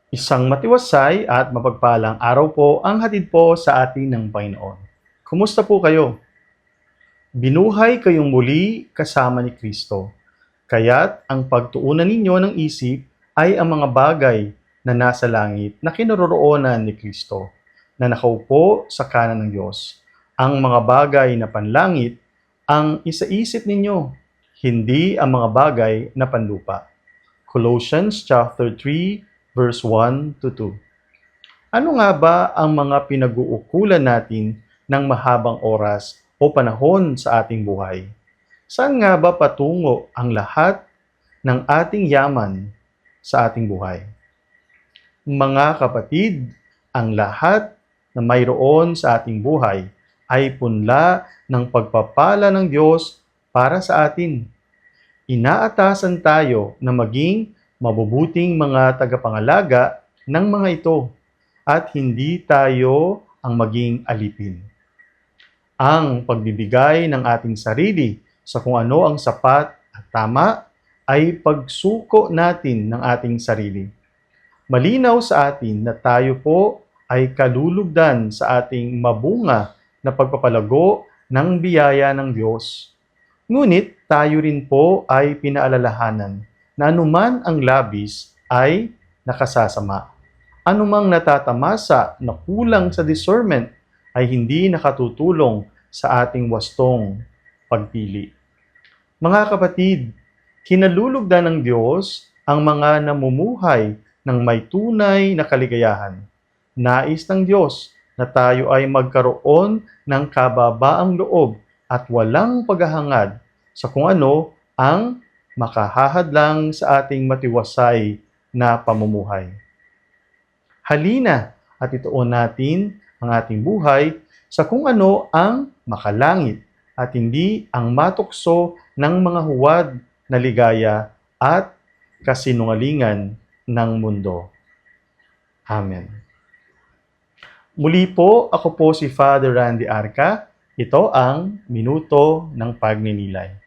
Isang matiwasay at mapagpalang araw po ang hatid po sa atin ng Panginoon. Kumusta po kayo? Binuhay kayong muli kasama ni Kristo. Kaya't ang pagtuunan ninyo ng isip ay ang mga bagay na nasa langit na kinaroroonan ni Kristo, na nakaupo sa kanan ng Diyos. Ang mga bagay na panlangit ang isaisip ninyo, hindi ang mga bagay na panlupa. Colossians chapter 3 verse 1 to 2. Ano nga ba ang mga pinag-uukulan natin ng mahabang oras o panahon sa ating buhay? Saan nga ba patungo ang lahat ng ating yaman sa ating buhay? Mga kapatid, ang lahat na mayroon sa ating buhay ay punla ng pagpapala ng Diyos para sa atin. Inaatasan tayo na maging mabubuting mga tagapangalaga ng mga ito at hindi tayo ang maging alipin. Ang pagbibigay ng ating sarili sa kung ano ang sapat at tama ay pagsuko natin ng ating sarili. Malinaw sa atin na tayo po ay kalulugdan sa ating mabunga na pagpapalago ng biyaya ng Diyos. Ngunit tayo rin po ay pinaalalahanan na anuman ang labis ay nakasasama. Anumang natatamasa na kulang sa discernment ay hindi nakatutulong sa ating wastong pagpili. Mga kapatid, kinalulugdan ng Diyos ang mga namumuhay ng may tunay na kaligayahan. Nais ng Diyos na tayo ay magkaroon ng kababaang loob at walang paghahangad sa kung ano ang makahahadlang sa ating matiwasay na pamumuhay. Halina at ituon natin ang ating buhay sa kung ano ang makalangit at hindi ang matukso ng mga huwad na ligaya at kasinungalingan ng mundo. Amen. Muli po, ako po si Father Randy Arca. Ito ang Minuto ng Pagninilay.